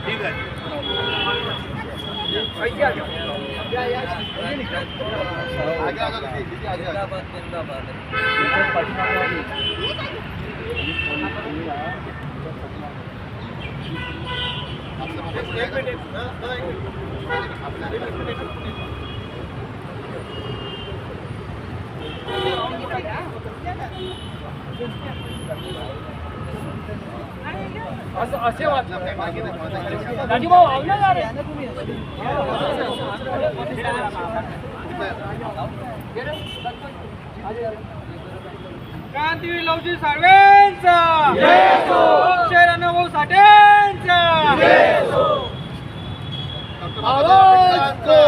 ठीक आहे. असे वाटलं राजूभाऊ आवलं का रे? क्रांतीवीर लवजी साळवेंचा लोकशाहीर अण्णाभाऊ साठेंचा आवाज दो,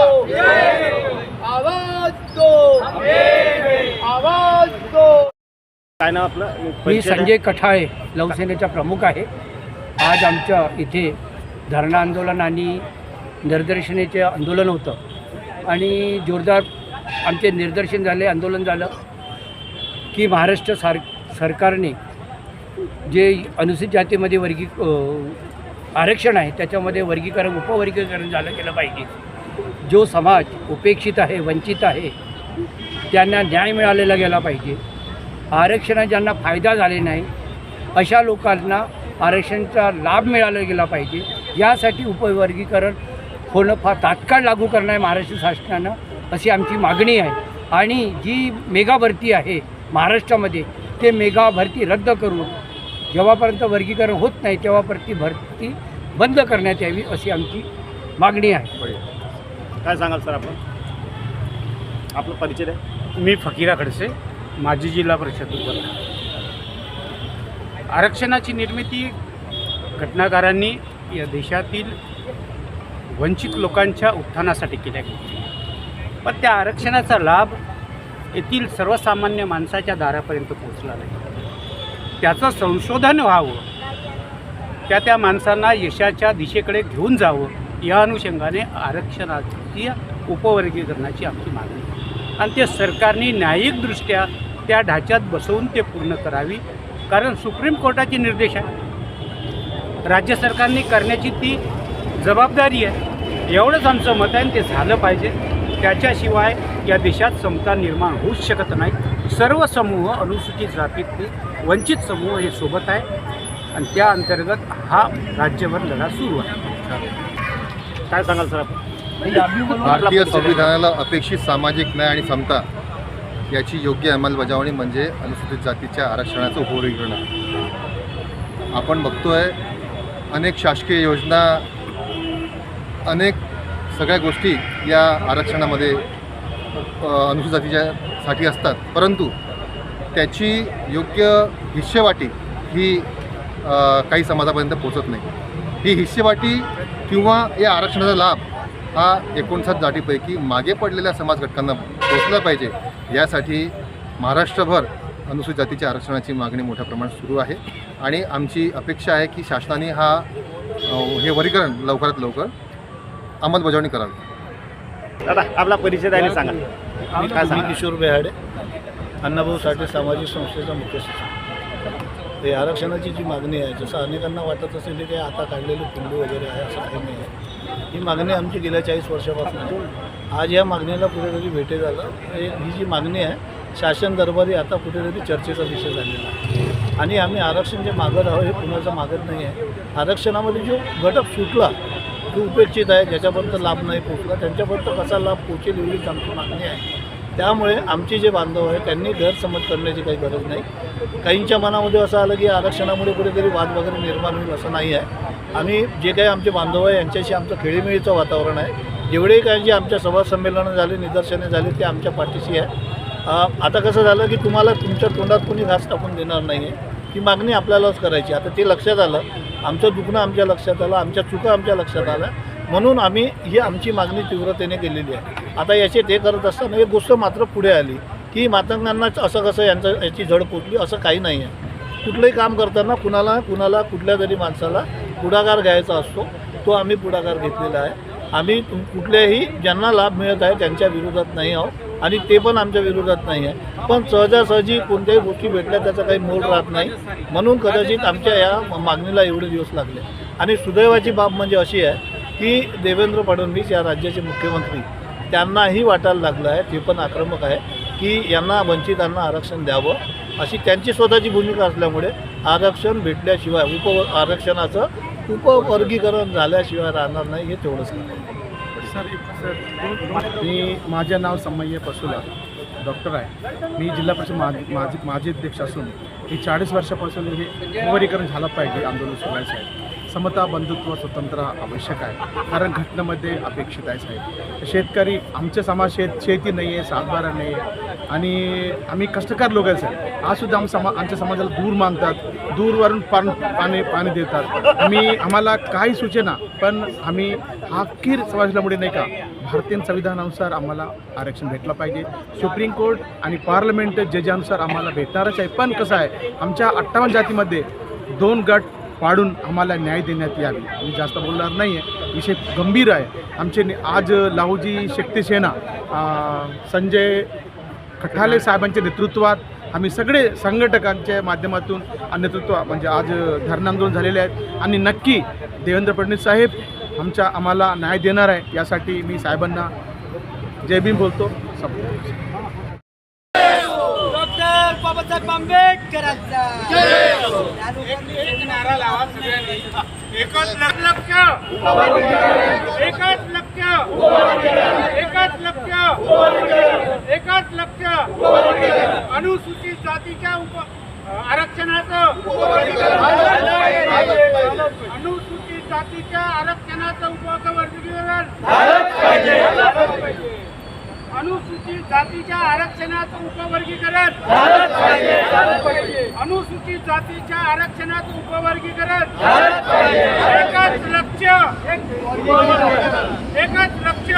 आवाज दो, आवाज दो. काय नाव आपलं? मी संजय कठाळे लवसेनेचा प्रमुख आहे. आज आमच्या इथे धरणं आंदोलन आणि निदर्शनेचे आंदोलन होतं आणि जोरदार आमचे निदर्शन झाले, आंदोलन झालं की महाराष्ट्र सरकारने जे अनुसूचित जातीमध्ये आरक्षण आहे त्याच्यामध्ये उपवर्गीकरण झालं गेलं पाहिजे. जो समाज उपेक्षित आहे, वंचित आहे, त्यांना न्याय मिळालेला गेला पाहिजे. आरक्षणाचा ज्यांना फायदा झाले नाही अशा लोकांना आरक्षणाचा लाभ मिळाला गेला पाहिजे. यासाठी उपवर्गीकरण होणं फार तात्काळ लागू करणं आहे महाराष्ट्र शासनानं, अशी आमची मागणी आहे. आणि जी मेगा भरती आहे महाराष्ट्रामध्ये ते मेगा भरती रद्द करून जेव्हापर्यंत वर्गीकरण होत नाही तेव्हापर्यंत भरती बंद करण्यात यावी अशी आमची मागणी आहे. काय सांगाल सर आपण? आपलं परिचय द्या. मी फकीरा खडसे, माजी जिल्हा परिषद उपाध्यक्ष. आरक्षणाची निर्मिती घटनाकारांनी या देशातील वंचित लोकांच्या उत्थानासाठी केल्या गेली, पण त्या आरक्षणाचा लाभ येथील सर्वसामान्य माणसाच्या दारापर्यंत पोहोचला नाही. त्याचं संशोधन व्हावं, त्या माणसांना यशाच्या दिशेकडे घेऊन जावं या अनुषंगाने आरक्षणाची उपवर्गीकरणाची आमची मागणी आहे. आणि ते सरकारने न्यायिकदृष्ट्या त्या ढाच्यात बसवून ते पूर्ण करावी, कारण सुप्रीम कोर्टाचे निर्देश आहे. राज्य सरकारने करण्याची ती जबाबदारी आहे. एवढंच आमचं मत आहे, ते झालं पाहिजे. त्याच्याशिवाय या देशात समता निर्माण होऊच शकत नाही. सर्व समूह, अनुसूचित जातीतले वंचित समूह हे सोबत आहे आणि त्या अंतर्गत हा राज्यभर लढा सुरू आहे. काय सांगाल सर आपण? भारतीय संविधानाला अपेक्षित सामाजिक न्याय आणि समता याची योग्य अंमलबजावणी म्हणजे अनुसूचित जातीच्या आरक्षणाचं उपवर्गीकरण. आपण बघतोय अनेक शासकीय योजना, अनेक सगळ्या गोष्टी या आरक्षणामध्ये अनुसूचित जातीच्यासाठी असतात, परंतु त्याची योग्य हिस्सेवाटी ही काही समाजापर्यंत पोचत नाही. ही हिस्सेवाटी किंवा या आरक्षणाचा लाभ हा 59 जातीपैकी मागे पडलेल्या समाज घटकांना पोचला पाहिजे. यासाठी महाराष्ट्रभर अनुसूचित जातीच्या आरक्षणाची मागणी मोठ्या प्रमाणात सुरू आहे आणि आमची अपेक्षा आहे की शासनाने हे वर्गीकरण लवकरात लवकर अंमलबजावणी करावी. दादा आपला परिचय द्यायला सांगा. काय मी सांगा? किशोर बेहाडे, अण्णाभाऊ साठे सामाजिक संस्थेचा मुख्य सचिव. हे आरक्षणाची जी मागणी आहे, जसं अनेकांना वाटत असेल की काही आता काढलेलं पिंडू वगैरे आहे, असं काही नाही आहे. ही मागणी आमची गेल्या 40 वर्षापासून आहे. आज या मागणीला कुठेतरी भेटे झालं. ही जी मागणी आहे शासन दरबारी आता कुठेतरी चर्चेचा विषय झालेला आहे आणि आम्ही आरक्षण जे मागत आहोत हे कुणाचं मागत नाही आहे. आरक्षणामध्ये जो घटक सुटला, जो उपेक्षित आहे, ज्याच्यापर्यंत लाभ नाही पोचला, त्यांच्यापर्यंत कसा लाभ पोचेल एवढीच आमची मागणी आहे. त्यामुळे आमचे जे बांधव आहे त्यांनी गैरसमज करण्याची काही गरज नाही. काहींच्या मनामध्ये असं आलं की आरक्षणामुळे कुठेतरी वाद वगैरे निर्माण होईल, असं नाही आहे. आम्ही जे काही आमचे बांधव आहे यांच्याशी आमचं खेळीमेळीचं वातावरण आहे. जेवढेही काही जे आमच्या सभा संमेलनं झाले, निदर्शने झाली, ते आमच्या पाठीशी आहे. आता कसं झालं की तुम्हाला तुमच्या तोंडात कोणी घास टाकून देणार नाही आहे. ती मागणी आपल्यालाच करायची. आता ते लक्षात आलं, आमचं दुखणं आमच्या लक्षात आलं, आमच्या चुका आमच्या लक्षात आल्या, म्हणून आम्ही ही आमची मागणी तीव्रतेने केलेली आहे. आता याचे ते करत असताना एक गोष्ट मात्र पुढे आली की मातंगांनाच असं कसं याची झड पोचली, असं काही नाही आहे. कुठलंही काम करताना कुणाला कुठल्या तरी माणसाला पुढाकार घ्यायचा असतो, तो आम्ही पुढाकार घेतलेला आहे. आम्ही कुठल्याही ज्यांना लाभ मिळत आहे त्यांच्या विरोधात नाही आहोत आणि ते पण आमच्या विरोधात नाही आहे. पण सहजासहजी कोणत्याही गोष्टी भेटल्या त्याचा काही मोल राहत नाही, म्हणून कदाचित आमच्या या मागणीला एवढे दिवस लागले. आणि सुदैवाची बाब म्हणजे अशी आहे की देवेंद्र फडणवीस या राज्याचे मुख्यमंत्री त्यांनाही वाटायला लागलं आहे, ते पण आक्रमक आहे की यांना वंचितांना आरक्षण द्यावं अशी त्यांची स्वतःची भूमिका असल्यामुळे आरक्षण भेटल्याशिवाय आरक्षणाचं उपवर्गीकरण झाल्याशिवाय राहणार नाही, हे तेवढंच मी माझे नाव समय्य पसुला डॉक्टर आहे. मी जिल्हा परिषद माजी अध्यक्ष असून हे 40 वर्षापासून हे उपवर्गीकरण झालं पाहिजे आंदोलन सुरू आहे साहेब. समता, बंधुत्व, स्वतंत्र आवश्यक आहे, कारण घटनेमध्ये अपेक्षित आहे साहेब. शेतकरी आमचे समाज शेती नाही आहे, सातबारा नाही आहे आणि आम्ही कष्टकार लोक आहे साहेब. आजसुद्धा आमच्या समाजाला दूर मानतात, दूरवरून पाणी देतात. आम्हाला काही सूचना, पण आम्ही अखेर समाजामुळे नाही का भारतीय संविधानानुसार आम्हाला आरक्षण भेटलं पाहिजे. सुप्रीम कोर्ट आणि पार्लमेंट जजानुसार आम्हाला भेटणारच आहे. पण कसं आहे, आमच्या 58 जातीमध्ये 2 गट पाडून आम्हाला न्याय देण्यात यावी. मी जास्त बोलणार नाही आहे, विषय गंभीर आहे. आमचे आज लाहूजी शक्ती सेना संजय खठाले साहेबांच्या नेतृत्वात आम्ही सगळे संघटकांच्या माध्यमातून नेतृत्व म्हणजे आज धरणं आंदोलन झालेले आहेत आणि नक्की देवेंद्र फडणवीस साहेब आम्हाला न्याय देणार आहे. यासाठी मी साहेबांना जय भीम बोलतो. डॉक्टर बाबासाहेब आंबेडकरांचा एक नारा लावा सगळ्यांनी. एकच लक्ष्य, एकच लक्ष्य, एकच लक्ष्य, एकच लक्ष्य. अनुसूचित जातीच्या आरक्षणाचं, अनुसूचित जातीच्या आरक्षणाचं उपवर्गीकरण, अनुसूचित जातीच्या आरक्षणाचं उपवर्गीकरण, अनुसूचित जातीच्या आरक्षणाचं उपवर्गीकरण. एकच लक्ष्य, एकच लक्ष्य,